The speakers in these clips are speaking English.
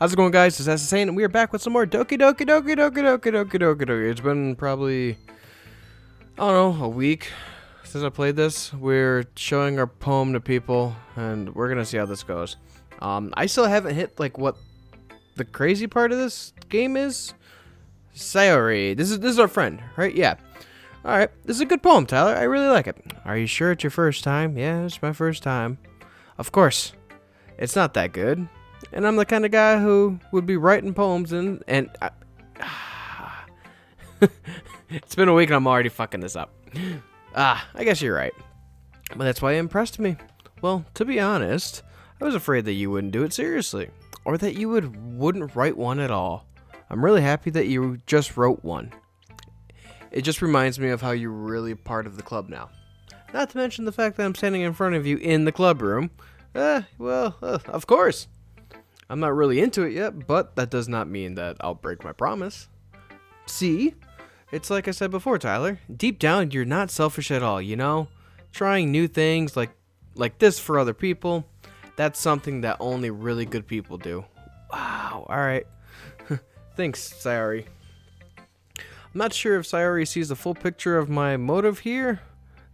How's it going, guys? This is Assassin, and we are back with some more Doki Doki Doki Doki Doki Doki Doki Doki. It's been probably, I don't know, a week since I played this. We're showing our poem to people, and we're gonna see how this goes. I still haven't hit like what the crazy part of this game is. Sayori, this is our friend, right? Yeah. All right, this is a good poem, Tyler. I really like it. Are you sure it's your first time? Yeah, it's my first time. Of course, it's not that good. And I'm the kind of guy who would be writing poems and it's been a week and I'm already fucking this up. I guess you're right. But that's why it impressed me. Well, to be honest, I was afraid that you wouldn't do it seriously. Or that you wouldn't write one at all. I'm really happy that you just wrote one. It just reminds me of how you're really part of the club now. Not to mention the fact that I'm standing in front of you in the club room. Of course. I'm not really into it yet, but that does not mean that I'll break my promise. See? It's like I said before, Tyler. Deep down, you're not selfish at all, you know? Trying new things like this for other people, that's something that only really good people do. Wow, alright. Thanks, Sayori. I'm not sure if Sayori sees the full picture of my motive here.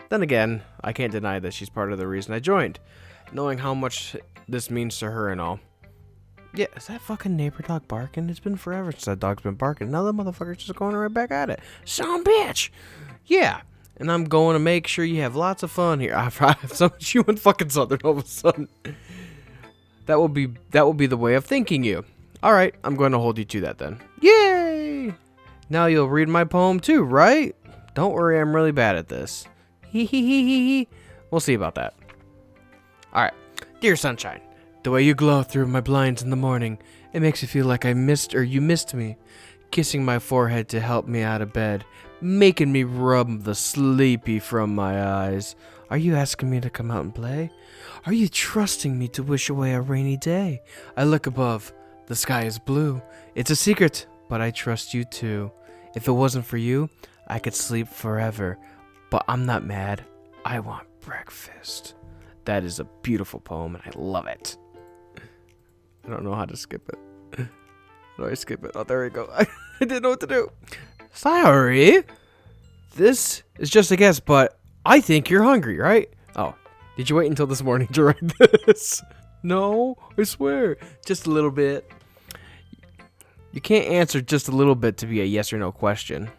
Then again, I can't deny that she's part of the reason I joined, knowing how much this means to her and all. Yeah, is that fucking neighbor dog barking? It's been forever since that dog's been barking. Now the motherfucker's just going right back at it. Son of a bitch! Yeah, and I'm going to make sure you have lots of fun here. I have so much you and fucking Southern all of a sudden. That will be the way of thinking you. Alright, I'm going to hold you to that then. Yay! Now you'll read my poem too, right? Don't worry, I'm really bad at this. Hee hee hee hee hee. We'll see about that. Alright, dear sunshine. The way you glow through my blinds in the morning, it makes me feel like you missed me. Kissing my forehead to help me out of bed, making me rub the sleepy from my eyes. Are you asking me to come out and play? Are you trusting me to wish away a rainy day? I look above. The sky is blue. It's a secret, but I trust you too. If it wasn't for you, I could sleep forever. But I'm not mad. I want breakfast. That is a beautiful poem, and I love it. I don't know how to skip it. How do I skip it? Oh, there we go. I didn't know what to do. Sorry. This is just a guess, but I think you're hungry, right? Oh, did you wait until this morning to write this? No, I swear. Just a little bit. You can't answer just a little bit to be a yes or no question.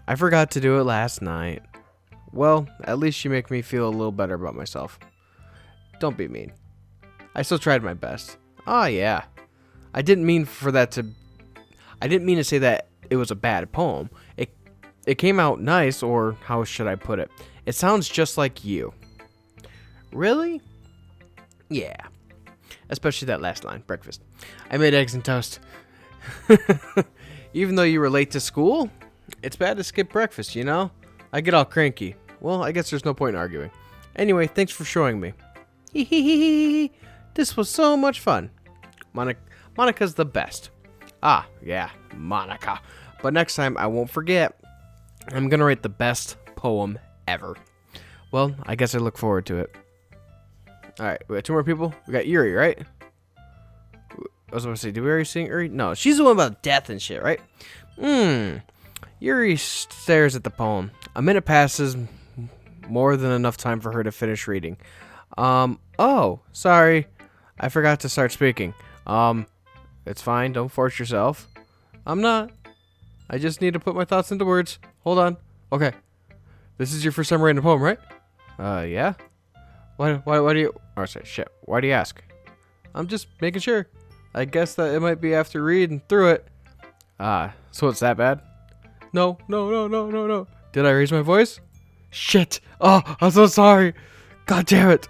I forgot to do it last night. Well, at least you make me feel a little better about myself. Don't be mean. I still tried my best. Oh, yeah. I didn't mean to say that it was a bad poem. It came out nice, or how should I put it? It sounds just like you. Really? Yeah. Especially that last line, breakfast. I made eggs and toast. Even though you were late to school, it's bad to skip breakfast, you know? I get all cranky. Well, I guess there's no point in arguing. Anyway, thanks for showing me. Hee hee hee hee. This was so much fun. Monica's the best. Ah, yeah, Monica. But next time, I won't forget. I'm going to write the best poem ever. Well, I guess I look forward to it. Alright, we got two more people. We got Yuri, right? I was going to say, did we already sing Yuri? No, she's the one about death and shit, right? Yuri stares at the poem. A minute passes, more than enough time for her to finish reading. Oh, sorry. I forgot to start speaking. It's fine. Don't force yourself. I'm not. I just need to put my thoughts into words. Hold on. Okay. This is your first time writing a poem, right? Yeah. Why do you... Oh, sorry, shit. Why do you ask? I'm just making sure. I guess that it might be after reading through it. So it's that bad? No. Did I raise my voice? Shit. Oh, I'm so sorry. God damn it.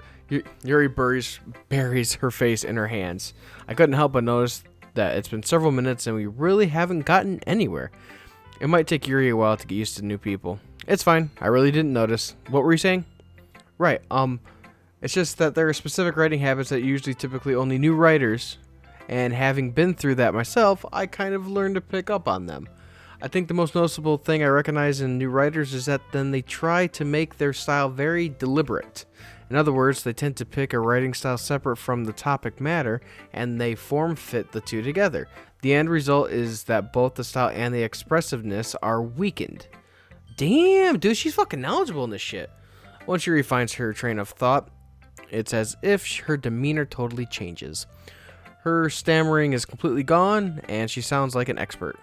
Yuri buries her face in her hands. I couldn't help but notice that it's been several minutes and we really haven't gotten anywhere. It might take Yuri a while to get used to new people. It's fine. I really didn't notice. What were you saying? Right. It's just that there are specific writing habits that typically only new writers, and having been through that myself, I kind of learned to pick up on them. I think the most noticeable thing I recognize in new writers is that then they try to make their style very deliberate. In other words, they tend to pick a writing style separate from the topic matter, and they form fit the two together. The end result is that both the style and the expressiveness are weakened. Damn, dude, she's fucking knowledgeable in this shit. Once she refines her train of thought, it's as if her demeanor totally changes. Her stammering is completely gone, and she sounds like an expert.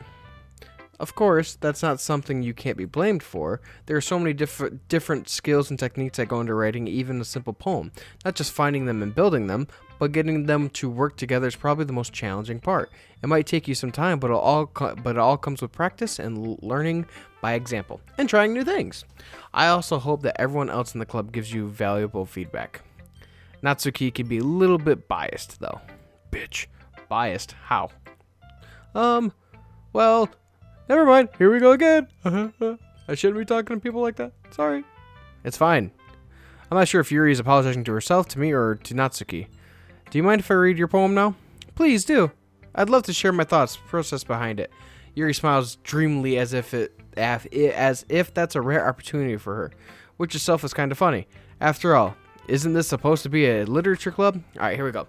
Of course, that's not something you can't be blamed for. There are so many different skills and techniques that go into writing even a simple poem. Not just finding them and building them, but getting them to work together is probably the most challenging part. It might take you some time, but it all comes with practice and learning by example, and trying new things. I also hope that everyone else in the club gives you valuable feedback. Natsuki can be a little bit biased, though. Bitch. Biased? How? Well, never mind. Here we go again. I shouldn't be talking to people like that. Sorry. It's fine. I'm not sure if Yuri is apologizing to herself, to me, or to Natsuki. Do you mind if I read your poem now? Please do. I'd love to share my thoughts, process behind it. Yuri smiles dreamily as if that's a rare opportunity for her, which itself is kind of funny. After all, isn't this supposed to be a literature club? Alright, here we go.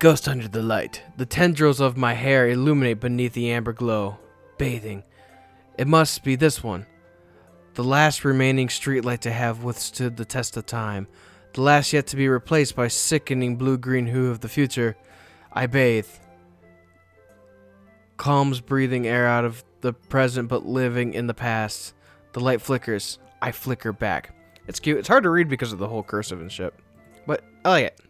Ghost under the light. The tendrils of my hair illuminate beneath the amber glow. Bathing. It must be this one. The last remaining streetlight to have withstood the test of time. The last yet to be replaced by sickening blue-green hue of the future. I bathe. Calms breathing air out of the present but living in the past. The light flickers. I flicker back. It's cute. It's hard to read because of the whole cursive and shit. But I like it.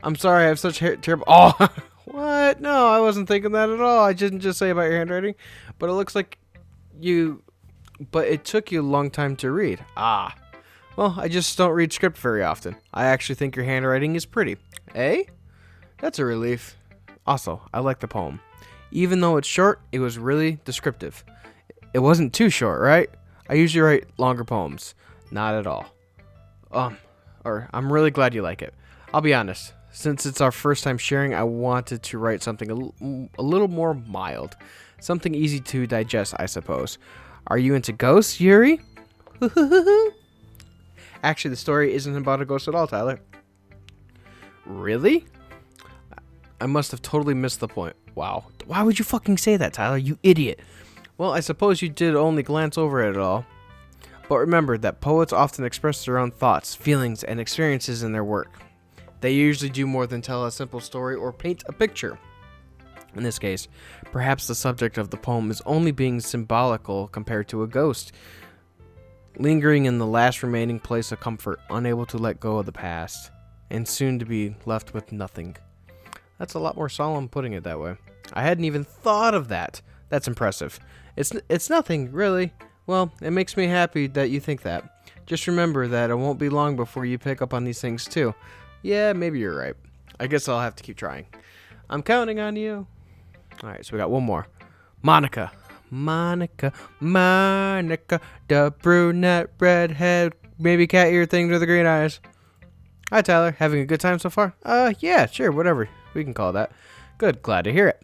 I'm sorry, I have such terrible... Oh, what? No, I wasn't thinking that at all. I didn't just say about your handwriting. But it looks like you... But it took you a long time to read. Ah. Well, I just don't read script very often. I actually think your handwriting is pretty. Eh? That's a relief. Also, I like the poem. Even though it's short, it was really descriptive. It wasn't too short, right? I usually write longer poems. Not at all. I'm really glad you like it. I'll be honest. Since it's our first time sharing, I wanted to write something a little more mild. Something easy to digest, I suppose. Are you into ghosts, Yuri? Actually, the story isn't about a ghost at all, Tyler. Really? I must have totally missed the point. Wow. Why would you fucking say that, Tyler? You idiot. Well, I suppose you did only glance over it at all. But remember that poets often express their own thoughts, feelings, and experiences in their work. They usually do more than tell a simple story or paint a picture. In this case, perhaps the subject of the poem is only being symbolical compared to a ghost, lingering in the last remaining place of comfort, unable to let go of the past, and soon to be left with nothing. That's a lot more solemn putting it that way. I hadn't even thought of that. That's impressive. It's nothing, really. Well, it makes me happy that you think that. Just remember that it won't be long before you pick up on these things too. Yeah, maybe you're right. I guess I'll have to keep trying. I'm counting on you. Alright, so we got one more. Monica, the brunette, redhead, maybe cat ear thing with the green eyes. Hi, Tyler. Having a good time so far? Yeah, sure, whatever. We can call that. Good, glad to hear it.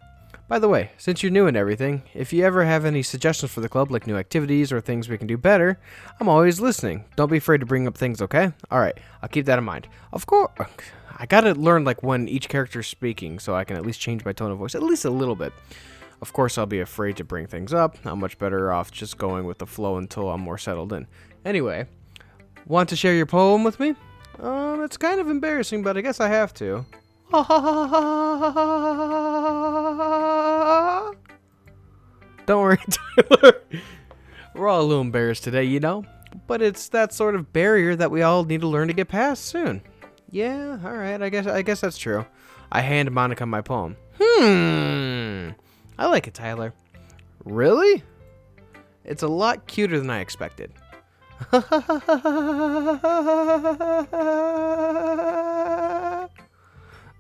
By the way, since you're new and everything, if you ever have any suggestions for the club, like new activities or things we can do better, I'm always listening. Don't be afraid to bring up things, okay? Alright, I'll keep that in mind. Of course, I gotta learn like when each character's speaking so I can at least change my tone of voice, at least a little bit. Of course, I'll be afraid to bring things up. I'm much better off just going with the flow until I'm more settled in. Anyway, want to share your poem with me? It's kind of embarrassing, but I guess I have to. Don't worry, Tyler. We're all a little embarrassed today, you know? But it's that sort of barrier that we all need to learn to get past soon. Yeah, alright, I guess that's true. I hand Monica my poem. I like it, Tyler. Really? It's a lot cuter than I expected.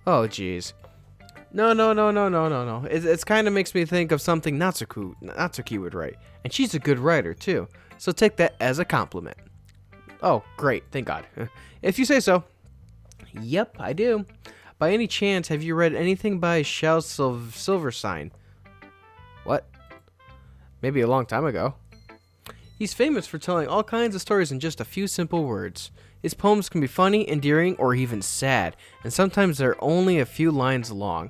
Oh, jeez. No. It's kind of makes me think of something Natsuki would write. And she's a good writer, too. So take that as a compliment. Oh, great. Thank God. If you say so. Yep, I do. By any chance, have you read anything by Shel Silverstein? What? Maybe a long time ago. He's famous for telling all kinds of stories in just a few simple words. His poems can be funny, endearing, or even sad, and sometimes they're only a few lines long.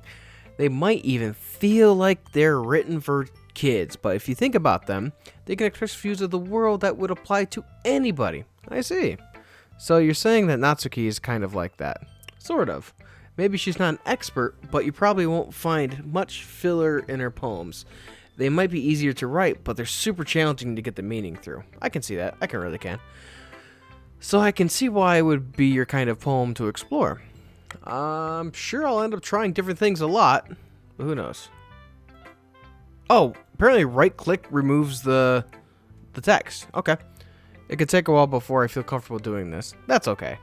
They might even feel like they're written for kids, but if you think about them, they can express views of the world that would apply to anybody. I see. So you're saying that Natsuki is kind of like that. Sort of. Maybe she's not an expert, but you probably won't find much filler in her poems. They might be easier to write, but they're super challenging to get the meaning through. I can see that. I really can. So I can see why it would be your kind of poem to explore. I'm sure I'll end up trying different things a lot, but who knows? Oh, apparently right-click removes the text. Okay. It could take a while before I feel comfortable doing this. That's okay.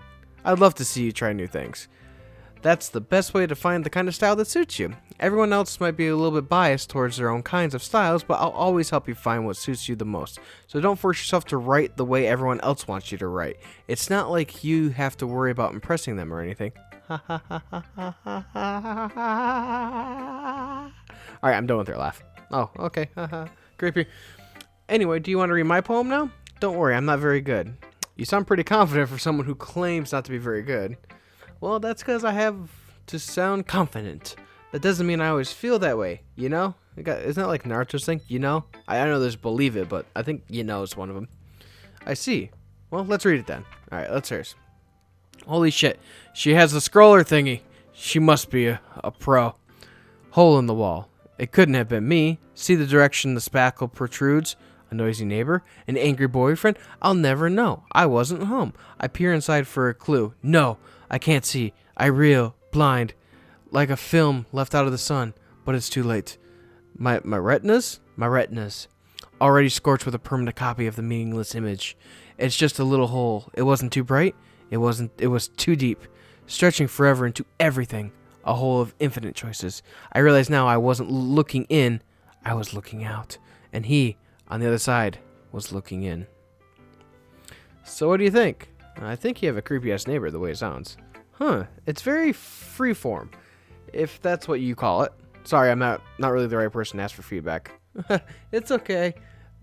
I'd love to see you try new things. That's the best way to find the kind of style that suits you. Everyone else might be a little bit biased towards their own kinds of styles, but I'll always help you find what suits you the most. So don't force yourself to write the way everyone else wants you to write. It's not like you have to worry about impressing them or anything. Alright, I'm done with their laugh. Oh, okay. Creepy. Anyway, do you want to read my poem now? Don't worry, I'm not very good. You sound pretty confident for someone who claims not to be very good. Well, that's because I have to sound confident. That doesn't mean I always feel that way, you know? Isn't that like Naruto's thing, you know? I know there's believe it, but I think you know is one of them. I see. Well, let's read it then. Alright, let's hear it. Holy shit, she has the scroller thingy. She must be a pro. Hole in the wall. It couldn't have been me. See the direction the spackle protrudes? A noisy neighbor? An angry boyfriend? I'll never know. I wasn't home. I peer inside for a clue. No, I can't see. I reel, blind, like a film left out of the sun, but it's too late. My retinas? My retinas. Already scorched with a permanent copy of the meaningless image. It's just a little hole. It wasn't too bright. It was too deep, stretching forever into everything. A hole of infinite choices. I realize now I wasn't looking in, I was looking out. And he, on the other side, was looking in. So what do you think? I think you have a creepy-ass neighbor the way it sounds. Huh, it's very freeform, if that's what you call it. Sorry, I'm not really the right person to ask for feedback. It's okay.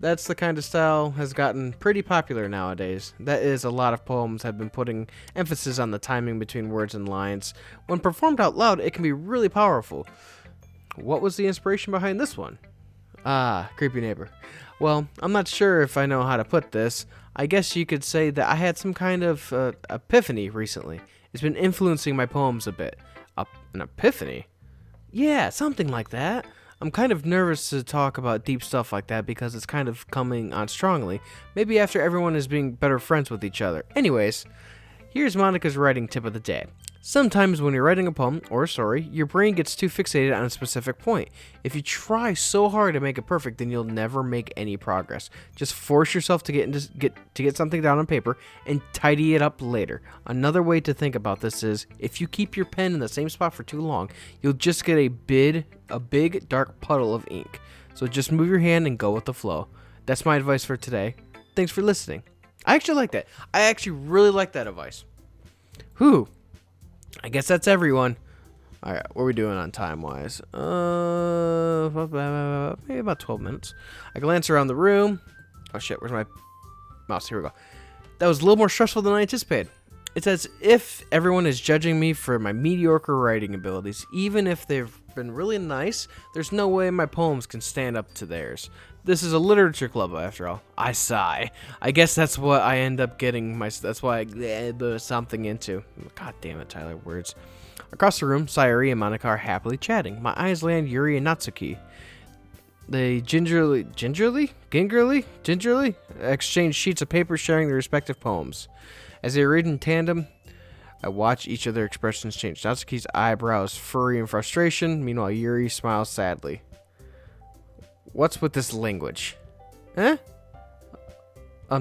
That's the kind of style has gotten pretty popular nowadays. That is, a lot of poems have been putting emphasis on the timing between words and lines. When performed out loud, it can be really powerful. What was the inspiration behind this one? Ah, creepy neighbor. Well, I'm not sure if I know how to put this. I guess you could say that I had some kind of epiphany recently. It's been influencing my poems a bit. An epiphany? Yeah, something like that. I'm kind of nervous to talk about deep stuff like that because it's kind of coming on strongly. Maybe after everyone is being better friends with each other. Anyways, here's Monica's writing tip of the day. Sometimes when you're writing a poem or a story, your brain gets too fixated on a specific point. If you try so hard to make it perfect, then you'll never make any progress. Just force yourself to get something down on paper and tidy it up later. Another way to think about this is if you keep your pen in the same spot for too long, you'll just get a big dark puddle of ink. So just move your hand and go with the flow. That's my advice for today. Thanks for listening. I actually like that. I actually really like that advice. Whew. I guess that's everyone. Alright, what are we doing on time-wise? Maybe about 12 minutes. I glance around the room. Oh shit, where's my mouse? Here we go. That was a little more stressful than I anticipated. It's as if everyone is judging me for my mediocre writing abilities. Even if they've been really nice, there's no way my poems can stand up to theirs. This is a literature club, after all. I sigh. I guess that's what I end up getting. That's why I get something into. God damn it, Tyler. Words. Across the room, Sayuri and Monica are happily chatting. My eyes land Yuri and Natsuki. They gingerly exchange sheets of paper, sharing their respective poems. As they read in tandem, I watch each of their expressions change. Natsuki's eyebrows furry in frustration. Meanwhile, Yuri smiles sadly. What's with this language? Eh?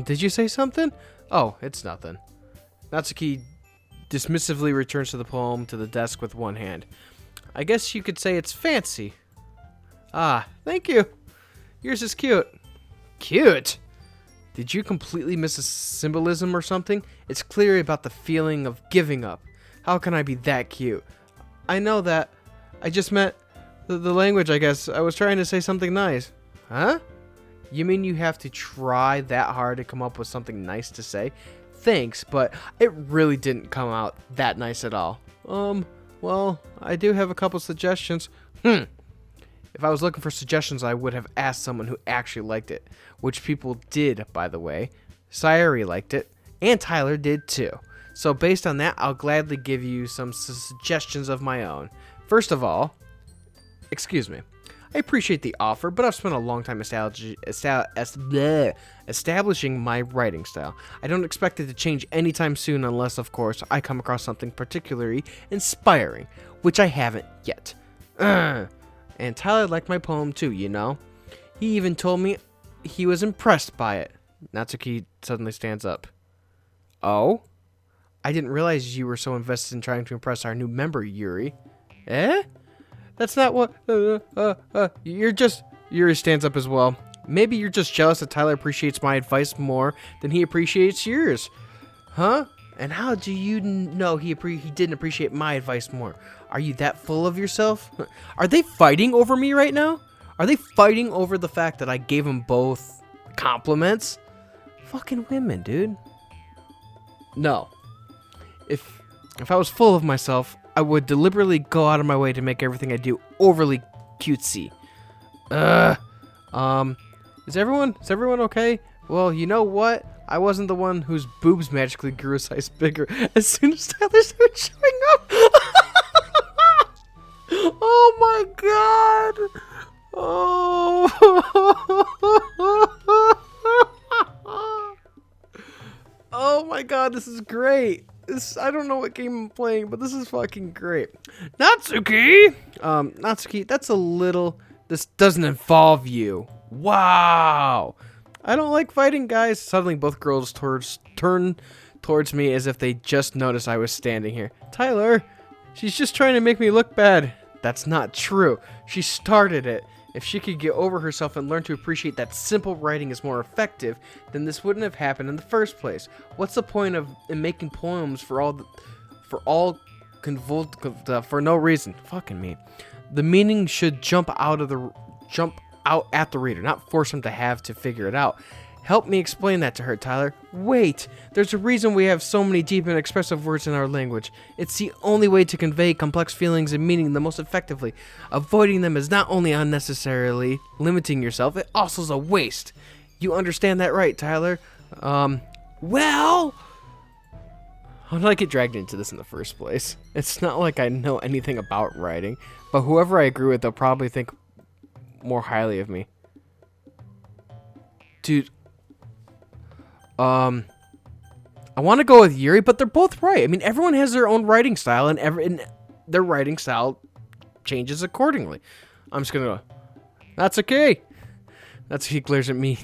Did you say something? Oh, it's nothing. Natsuki dismissively returns to the poem to the desk with one hand. I guess you could say it's fancy. Ah, thank you. Yours is cute. Cute? Did you completely miss a symbolism or something? It's clear about the feeling of giving up. How can I be that cute? I know that. I just meant the language, I guess. I was trying to say something nice. Huh? You mean you have to try that hard to come up with something nice to say? Thanks, but it really didn't come out that nice at all. Well, I do have a couple suggestions. If I was looking for suggestions, I would have asked someone who actually liked it, which people did, by the way. Sayuri liked it, and Tyler did too. So based on that, I'll gladly give you some suggestions of my own. First of all, excuse me. I appreciate the offer, but I've spent a long time establishing my writing style. I don't expect it to change anytime soon unless, of course, I come across something particularly inspiring, which I haven't yet. And Tyler liked my poem too, you know? He even told me he was impressed by it. Natsuki suddenly stands up. Oh? I didn't realize you were so invested in trying to impress our new member, Yuri. Eh? That's not what... Yuri stands up as well. Maybe you're just jealous that Tyler appreciates my advice more than he appreciates yours. Huh? And how do you know he didn't appreciate my advice more? Are you that full of yourself? Are they fighting over me right now? Are they fighting over the fact that I gave them both compliments? Fucking women, dude. No. If I was full of myself, I would deliberately go out of my way to make everything I do overly cutesy. Is everyone okay? Well, you know what? I wasn't the one whose boobs magically grew a size bigger as soon as Tyler started showing up. Oh my god! Oh. Oh my god, this is great. I don't know what game I'm playing, but this is fucking great. Natsuki! Natsuki, that's a little... This doesn't involve you. Wow! I don't like fighting, guys. Suddenly, both girls turn towards me as if they just noticed I was standing here. Tyler, she's just trying to make me look bad. That's not true. She started it. If she could get over herself and learn to appreciate that simple writing is more effective, then this wouldn't have happened in the first place. What's the point of making poems for no reason? Fucking me. The meaning should jump out at the reader, not force him to have to figure it out. Help me explain that to her, Tyler. Wait, there's a reason we have so many deep and expressive words in our language. It's the only way to convey complex feelings and meaning the most effectively. Avoiding them is not only unnecessarily limiting yourself, it also is a waste. You understand that, right, Tyler? Well... How did I get dragged into this in the first place? It's not like I know anything about writing, but whoever I agree with, they'll probably think more highly of me. Dude... I want to go with Yuri, but they're both right. I mean, everyone has their own writing style, and their writing style changes accordingly. I'm just gonna go, that's okay. He glares at me,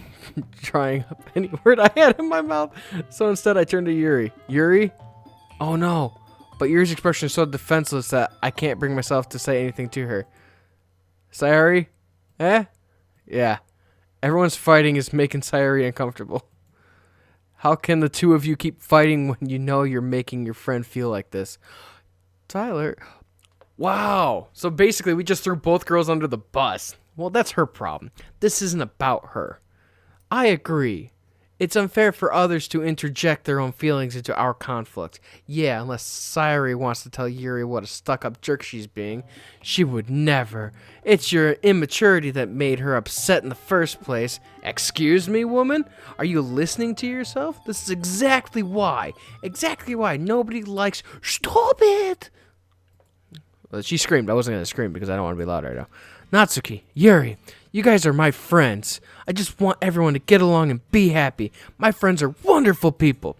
trying up any word I had in my mouth. So instead, I turn to Yuri. Yuri? Oh no. But Yuri's expression is so defenseless that I can't bring myself to say anything to her. Sayuri? Eh? Yeah. Everyone's fighting is making Sayuri uncomfortable. How can the two of you keep fighting when you know you're making your friend feel like this? Tyler. Wow. So basically, we just threw both girls under the bus. Well, that's her problem. This isn't about her. I agree. It's unfair for others to interject their own feelings into our conflict. Yeah, unless Sayuri wants to tell Yuri what a stuck-up jerk she's being. She would never. It's your immaturity that made her upset in the first place. Excuse me, woman? Are you listening to yourself? This is exactly why. Exactly why nobody likes... Stop it! Well, she screamed. I wasn't going to scream because I don't want to be loud right now. Natsuki, Yuri, you guys are my friends. I just want everyone to get along and be happy. My friends are wonderful people,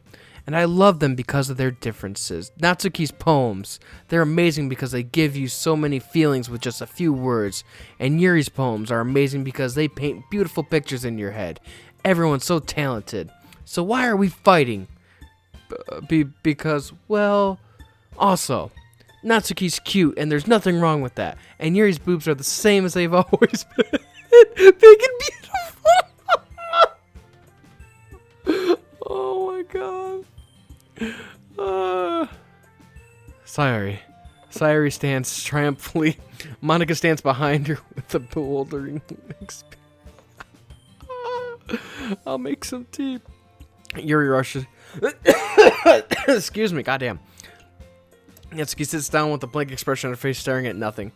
and I love them because of their differences. Natsuki's poems, they're amazing because they give you so many feelings with just a few words, and Yuri's poems are amazing because they paint beautiful pictures in your head. Everyone's so talented. So why are we fighting? Because, well, also... Natsuki's cute, and there's nothing wrong with that. And Yuri's boobs are the same as they've always been. Big and beautiful. Oh my god. Sayuri stands triumphantly. Monica stands behind her with a bewildering experience. I'll make some tea. Yuri rushes. Excuse me, goddamn. Yatsuki sits down with a blank expression on her face, staring at nothing.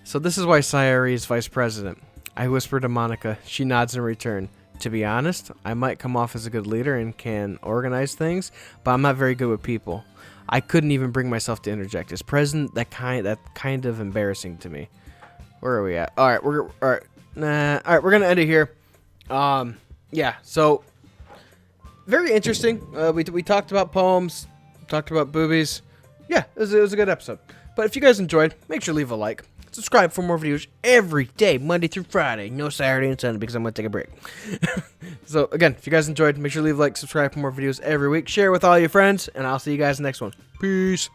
So this is why Sayori is vice president. I whisper to Monica. She nods in return. To be honest, I might come off as a good leader and can organize things, but I'm not very good with people. I couldn't even bring myself to interject. As president, that kind of embarrassing to me. Where are we at? All right, we're gonna end it here. Yeah. So very interesting. We talked about poems, talked about boobies. Yeah, it was a good episode. But if you guys enjoyed, make sure to leave a like. Subscribe for more videos every day, Monday through Friday. No Saturday and Sunday because I'm going to take a break. So, again, if you guys enjoyed, make sure to leave a like, subscribe for more videos every week. Share with all your friends, and I'll see you guys in the next one. Peace.